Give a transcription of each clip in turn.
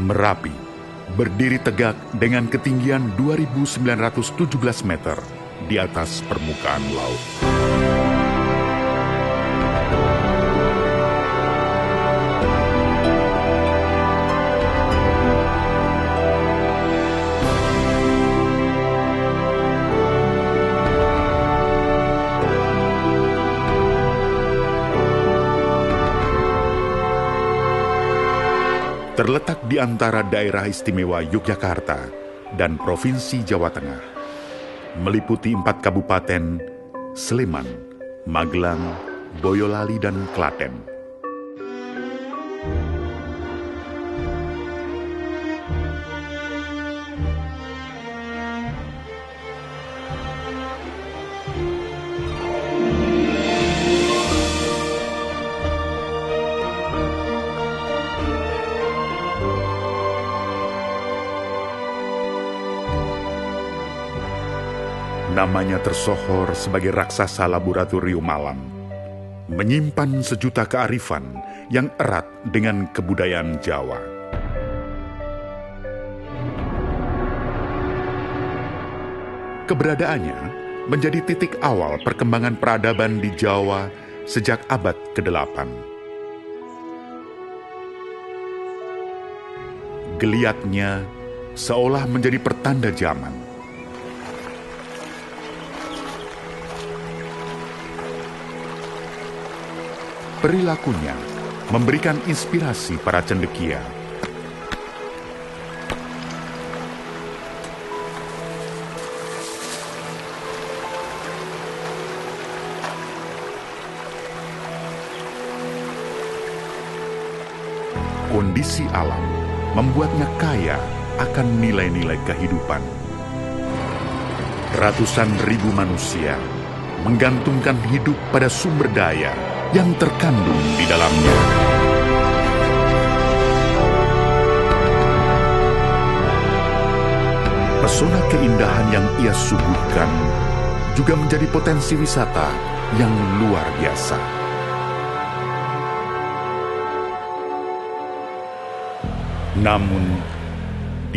Merapi berdiri tegak dengan ketinggian 2.917 meter di atas permukaan laut. Terletak di antara daerah istimewa Yogyakarta dan Provinsi Jawa Tengah, meliputi 4 kabupaten, Sleman, Magelang, Boyolali, dan Klaten. Namanya tersohor sebagai raksasa laboratorium alam, menyimpan sejuta kearifan yang erat dengan kebudayaan Jawa. Keberadaannya menjadi titik awal perkembangan peradaban di Jawa sejak abad ke-8. Geliatnya seolah menjadi pertanda zaman. Perilakunya memberikan inspirasi para cendekia. Kondisi alam membuatnya kaya akan nilai-nilai kehidupan. Ratusan ribu manusia menggantungkan hidup pada sumber daya yang terkandung di dalamnya. Pesona keindahan yang ia suguhkan juga menjadi potensi wisata yang luar biasa. Namun,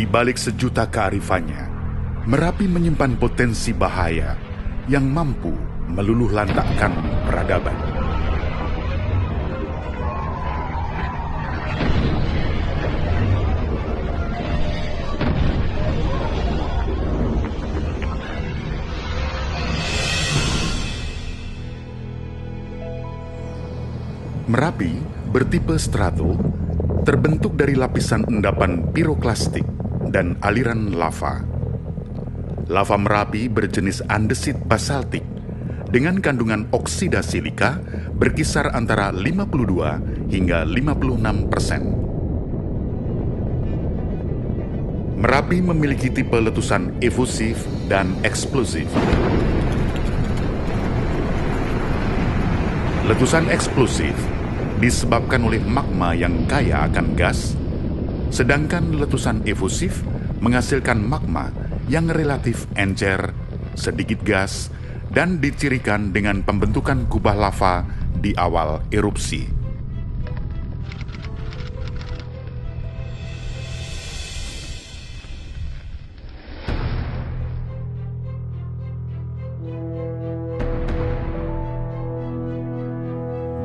di balik sejuta kearifannya, Merapi menyimpan potensi bahaya yang mampu meluluhlantakkan peradaban. Merapi bertipe strato, terbentuk dari lapisan endapan piroklastik dan aliran lava. Lava Merapi berjenis andesit basaltik dengan kandungan oksida silika berkisar antara 52 hingga 56%. Merapi memiliki tipe letusan efusif dan eksplosif. Letusan eksplosif disebabkan oleh magma yang kaya akan gas, sedangkan letusan efusif menghasilkan magma yang relatif encer, sedikit gas, dan dicirikan dengan pembentukan kubah lava di awal erupsi.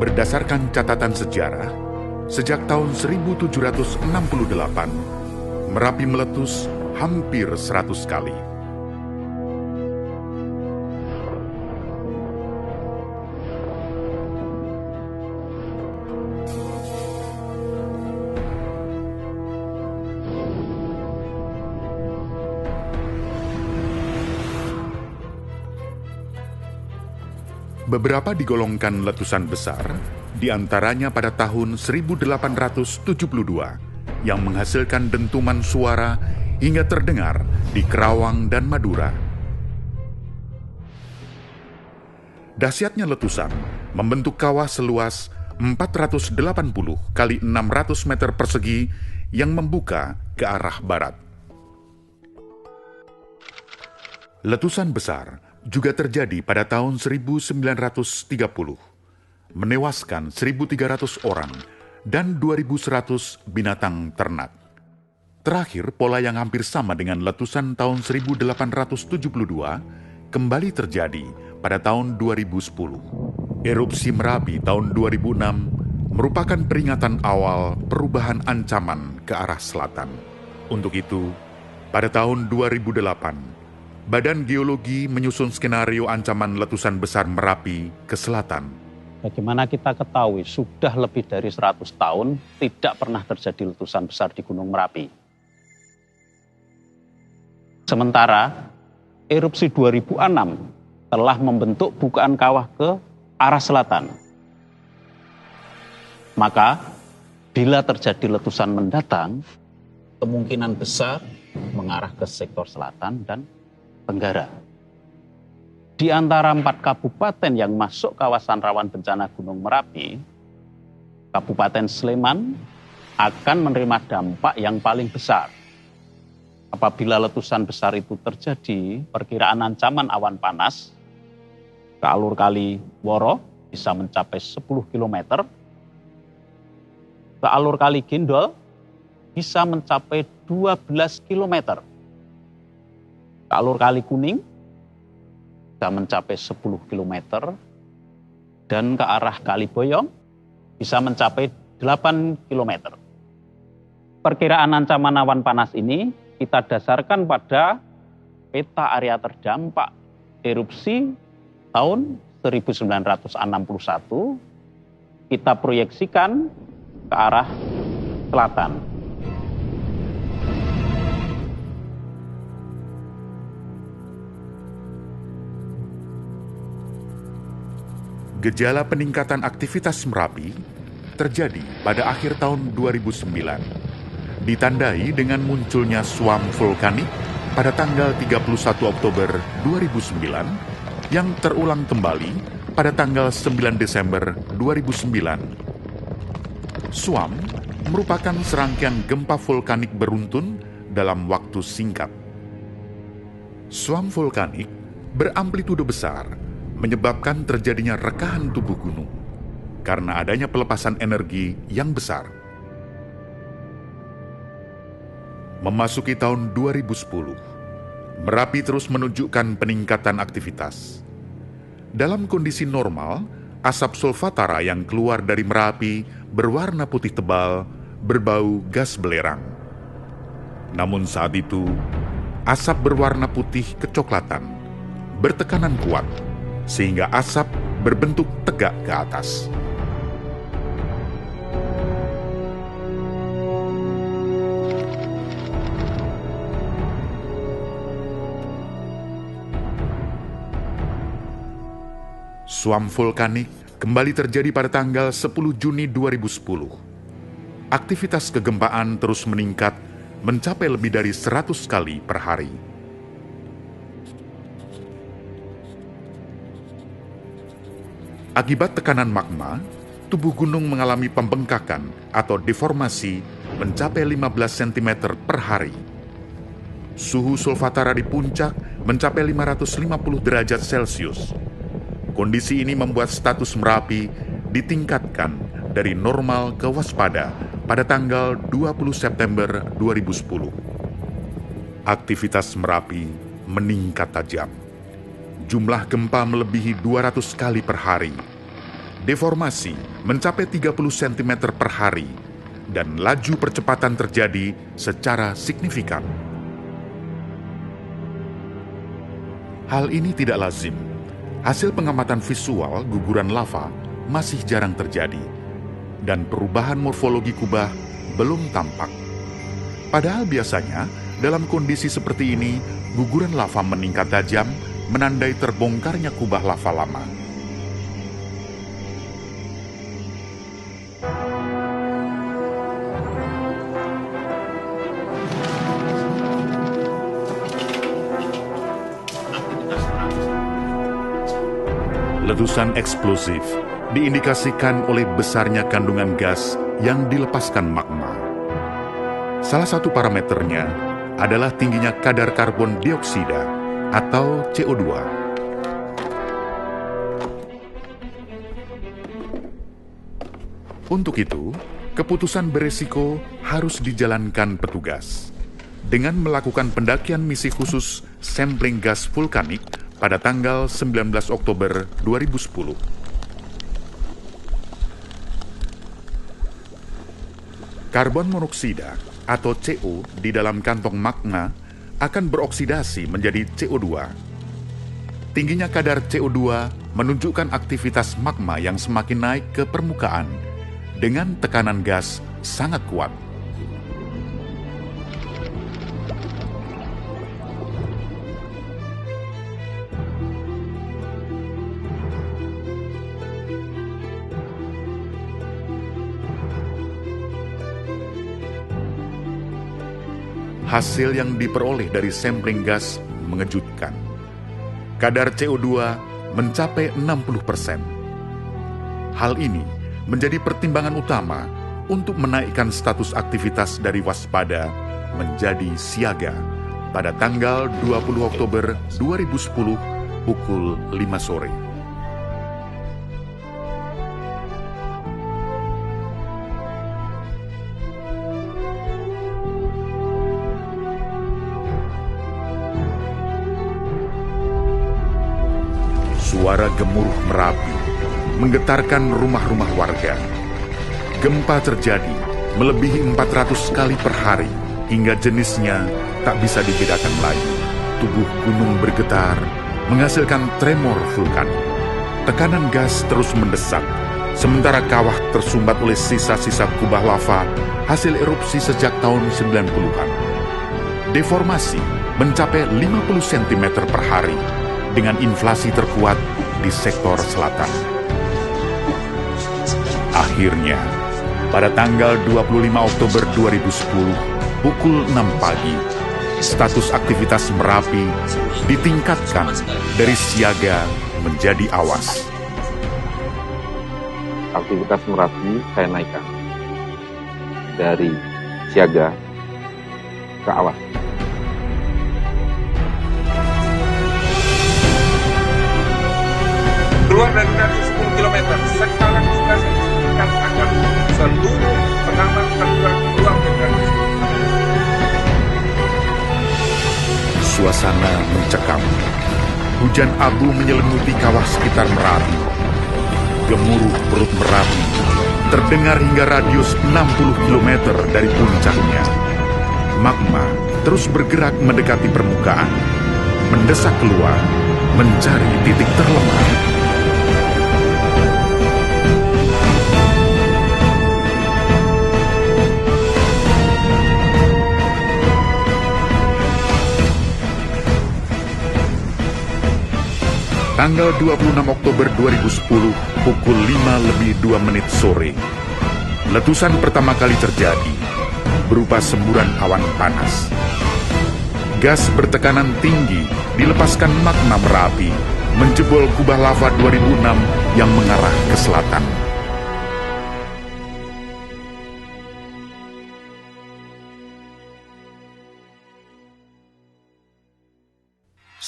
Berdasarkan catatan sejarah, sejak tahun 1768, Merapi meletus hampir 100 kali. Beberapa digolongkan letusan besar, diantaranya pada tahun 1872, yang menghasilkan dentuman suara hingga terdengar di Kerawang dan Madura. Dahsyatnya letusan membentuk kawah seluas 480 kali 600 meter persegi yang membuka ke arah barat. Letusan besar juga terjadi pada tahun 1930, menewaskan 1.300 orang dan 2.100 binatang ternak. Terakhir, pola yang hampir sama dengan letusan tahun 1872 kembali terjadi pada tahun 2010. Erupsi Merapi tahun 2006 merupakan peringatan awal perubahan ancaman ke arah selatan. Untuk itu, pada tahun 2008, Badan Geologi menyusun skenario ancaman letusan besar Merapi ke selatan. Bagaimana kita ketahui sudah lebih dari 100 tahun tidak pernah terjadi letusan besar di Gunung Merapi. Sementara erupsi 2006 telah membentuk bukaan kawah ke arah selatan. Maka bila terjadi letusan mendatang, kemungkinan besar mengarah ke sektor selatan dan tenggara. Di antara 4 kabupaten yang masuk kawasan rawan bencana Gunung Merapi, Kabupaten Sleman akan menerima dampak yang paling besar. Apabila letusan besar itu terjadi, perkiraan ancaman awan panas ke alur kali Woro bisa mencapai 10 km, ke alur kali Gendol bisa mencapai 12 km, ke alur kali Kuning bisa mencapai 10 km, dan ke arah Kali Boyong bisa mencapai 8 km. Perkiraan ancaman awan panas ini kita dasarkan pada peta area terdampak erupsi tahun 1961, kita proyeksikan ke arah selatan. Gejala peningkatan aktivitas Merapi terjadi pada akhir tahun 2009, ditandai dengan munculnya suam vulkanik pada tanggal 31 Oktober 2009 yang terulang kembali pada tanggal 9 Desember 2009. Suam merupakan serangkaian gempa vulkanik beruntun dalam waktu singkat. Suam vulkanik beramplitude besar menyebabkan terjadinya rekahan tubuh gunung karena adanya pelepasan energi yang besar. Memasuki tahun 2010, Merapi terus menunjukkan peningkatan aktivitas. Dalam kondisi normal, asap sulfatara yang keluar dari Merapi berwarna putih tebal, berbau gas belerang. Namun saat itu, asap berwarna putih kecoklatan, bertekanan kuat, sehingga asap berbentuk tegak ke atas. Suam vulkanik kembali terjadi pada tanggal 10 Juni 2010. Aktivitas kegempaan terus meningkat mencapai lebih dari 100 kali per hari. Akibat tekanan magma, tubuh gunung mengalami pembengkakan atau deformasi mencapai 15 cm per hari. Suhu sulfatara di puncak mencapai 550 derajat Celcius. Kondisi ini membuat status Merapi ditingkatkan dari normal ke waspada pada tanggal 20 September 2010. Aktivitas Merapi meningkat tajam. Jumlah gempa melebihi 200 kali per hari. Deformasi mencapai 30 cm per hari dan laju percepatan terjadi secara signifikan. Hal ini tidak lazim. Hasil pengamatan visual guguran lava masih jarang terjadi dan perubahan morfologi kubah belum tampak. Padahal biasanya dalam kondisi seperti ini guguran lava meningkat tajam menandai terbongkarnya kubah lava lama. Letusan eksplosif diindikasikan oleh besarnya kandungan gas yang dilepaskan magma. Salah satu parameternya adalah tingginya kadar karbon dioksida atau CO2. Untuk itu, keputusan beresiko harus dijalankan petugas dengan melakukan pendakian misi khusus sampling gas vulkanik pada tanggal 19 Oktober 2010. Karbon monoksida atau CO di dalam kantong magma akan beroksidasi menjadi CO2. Tingginya kadar CO2 menunjukkan aktivitas magma yang semakin naik ke permukaan dengan tekanan gas sangat kuat. Hasil yang diperoleh dari sampling gas mengejutkan. Kadar CO2 mencapai 60%. Hal ini menjadi pertimbangan utama untuk menaikkan status aktivitas dari waspada menjadi siaga pada tanggal 20 Oktober 2010 pukul 5 sore. Suara gemuruh Merapi menggetarkan rumah-rumah warga. Gempa terjadi melebihi 400 kali per hari hingga jenisnya tak bisa dibedakan lagi. Tubuh gunung bergetar, menghasilkan tremor vulkanik. Tekanan gas terus mendesak, sementara kawah tersumbat oleh sisa-sisa kubah lava hasil erupsi sejak tahun 90-an. Deformasi mencapai 50 cm per hari, dengan inflasi terkuat di sektor selatan. Akhirnya, pada tanggal 25 Oktober 2010, pukul 6 pagi, status aktivitas Merapi ditingkatkan dari siaga menjadi awas. Aktivitas Merapi saya naikkan dari siaga ke awas. Keluar dari radius 10 km, sekarang juga saya instruksikan agar seluruh pengaman tergugat keluar dari radius 10 km. Suasana mencekam. Hujan abu menyelimuti kawah sekitar Merapi. Gemuruh perut Merapi terdengar hingga radius 60 km dari puncaknya. Magma terus bergerak mendekati permukaan, mendesak keluar, mencari titik terlemah. Tanggal 26 Oktober 2010 pukul 5:02 sore, letusan pertama kali terjadi berupa semburan awan panas. Gas bertekanan tinggi dilepaskan magma Merapi menjebol kubah lava 2006 yang mengarah ke selatan.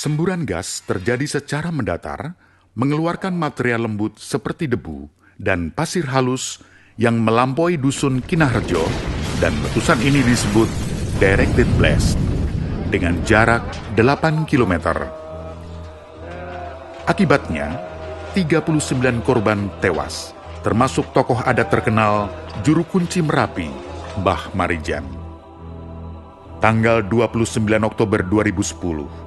Semburan gas terjadi secara mendatar, mengeluarkan material lembut seperti debu dan pasir halus yang melampaui dusun Kinaharjo, dan letusan ini disebut directed blast dengan jarak 8 km. Akibatnya, 39 korban tewas, termasuk tokoh adat terkenal juru kunci Merapi, Mbah Marijan. Tanggal 29 Oktober 2010,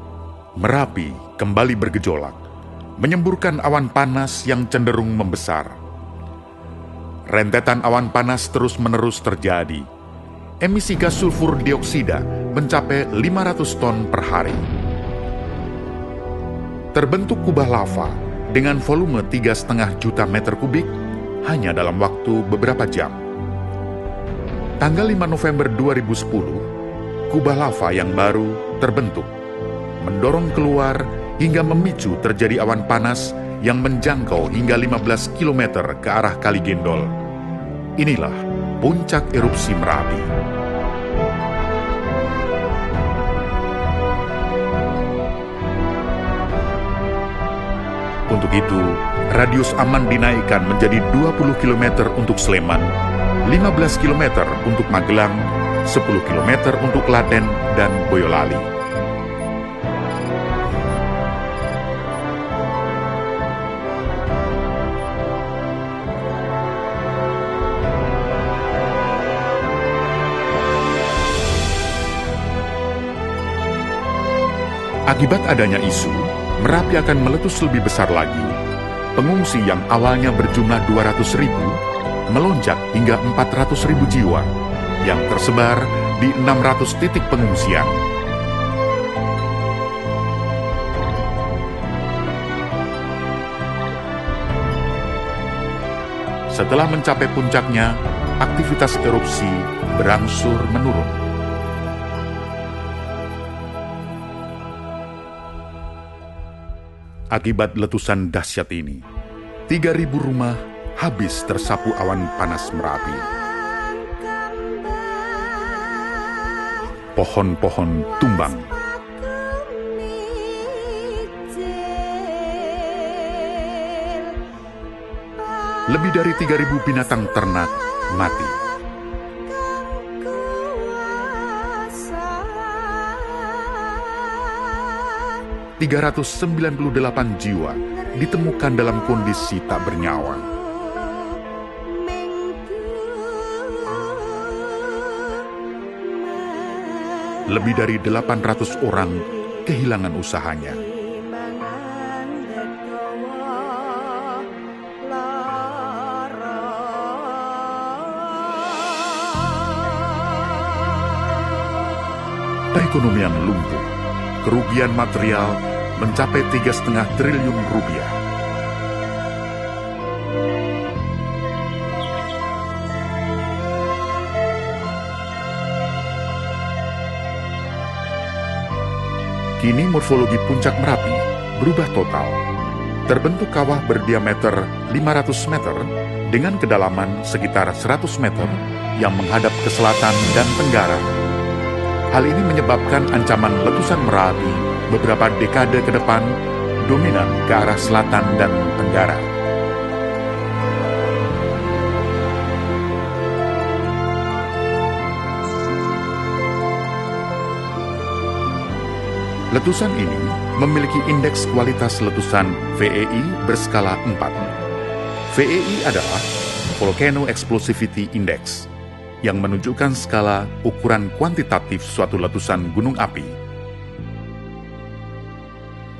Merapi kembali bergejolak, menyemburkan awan panas yang cenderung membesar. Rentetan awan panas terus-menerus terjadi. Emisi gas sulfur dioksida mencapai 500 ton per hari. Terbentuk kubah lava dengan volume 3,5 juta meter kubik hanya dalam waktu beberapa jam. Tanggal 5 November 2010, kubah lava yang baru terbentuk, mendorong keluar hingga memicu terjadi awan panas yang menjangkau hingga 15 km ke arah Kali Gendol. Inilah puncak erupsi Merapi. Untuk itu, radius aman dinaikkan menjadi 20 km untuk Sleman, 15 km untuk Magelang, 10 km untuk Klaten dan Boyolali. Akibat adanya isu, Merapi akan meletus lebih besar lagi. Pengungsi yang awalnya berjumlah 200.000 melonjak hingga 400.000 jiwa yang tersebar di 600 titik pengungsian. Setelah mencapai puncaknya, aktivitas erupsi berangsur menurun. Akibat letusan dahsyat ini, 3.000 rumah habis tersapu awan panas Merapi. Pohon-pohon tumbang. Lebih dari 3.000 binatang ternak mati. ...398 jiwa ditemukan dalam kondisi tak bernyawa. Lebih dari 800 orang kehilangan usahanya. Perekonomian lumpuh. Kerugian material mencapai 3,5 triliun rupiah. Kini morfologi puncak Merapi berubah total. Terbentuk kawah berdiameter 500 meter dengan kedalaman sekitar 100 meter yang menghadap ke selatan dan tenggara. Hal ini menyebabkan ancaman letusan Merapi beberapa dekade ke depan dominan ke arah selatan dan tenggara. Letusan ini memiliki indeks kualitas letusan VEI berskala 4. VEI adalah Volcano Explosivity Index, yang menunjukkan skala ukuran kuantitatif suatu letusan gunung api.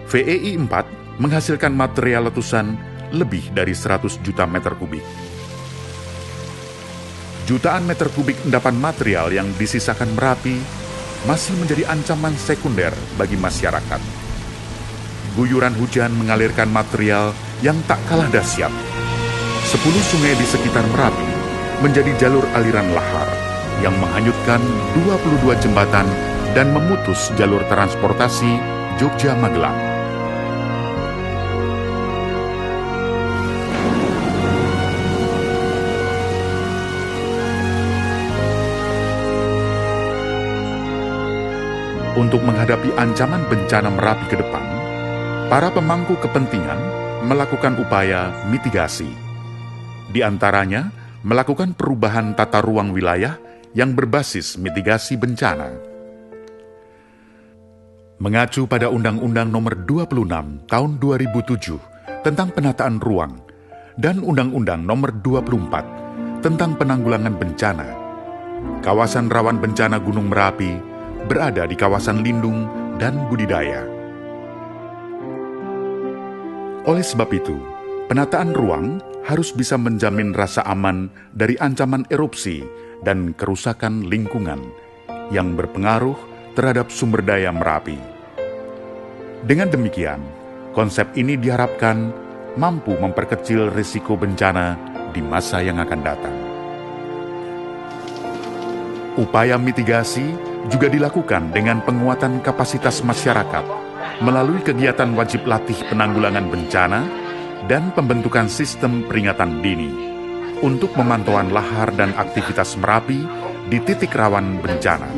VEI 4 menghasilkan material letusan lebih dari 100 juta meter kubik. Jutaan meter kubik endapan material yang disisakan Merapi masih menjadi ancaman sekunder bagi masyarakat. Guyuran hujan mengalirkan material yang tak kalah dahsyat. 10 sungai di sekitar Merapi menjadi jalur aliran lahar yang menghanyutkan 22 jembatan dan memutus jalur transportasi Jogja-Magelang. Untuk menghadapi ancaman bencana Merapi ke depan, para pemangku kepentingan melakukan upaya mitigasi. Di antaranya, melakukan perubahan tata ruang wilayah yang berbasis mitigasi bencana. Mengacu pada Undang-Undang Nomor 26 Tahun 2007 tentang penataan ruang dan Undang-Undang Nomor 24 tentang penanggulangan bencana, kawasan rawan bencana Gunung Merapi berada di kawasan lindung dan budidaya. Oleh sebab itu, penataan ruang harus bisa menjamin rasa aman dari ancaman erupsi dan kerusakan lingkungan yang berpengaruh terhadap sumber daya Merapi. Dengan demikian, konsep ini diharapkan mampu memperkecil risiko bencana di masa yang akan datang. Upaya mitigasi juga dilakukan dengan penguatan kapasitas masyarakat melalui kegiatan wajib latih penanggulangan bencana dan pembentukan sistem peringatan dini untuk pemantauan lahar dan aktivitas Merapi di titik rawan bencana.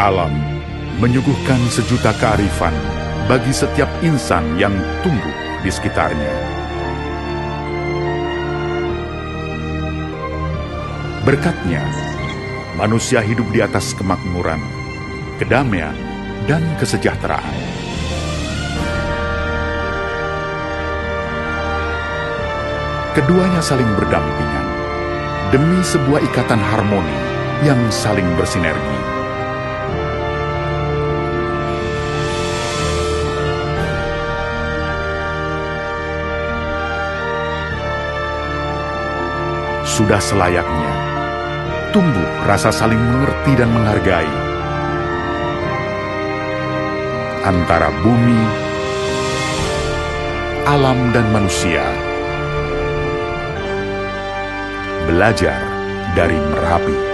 Alam menyuguhkan sejuta kearifan bagi setiap insan yang tumbuh di sekitarnya. Berkatnya, manusia hidup di atas kemakmuran, kedamaian, dan kesejahteraan. Keduanya saling berdampingan demi sebuah ikatan harmoni yang saling bersinergi. Sudah selayaknya tumbuh rasa saling mengerti dan menghargai antara bumi, alam, dan manusia. Belajar dari Merapi.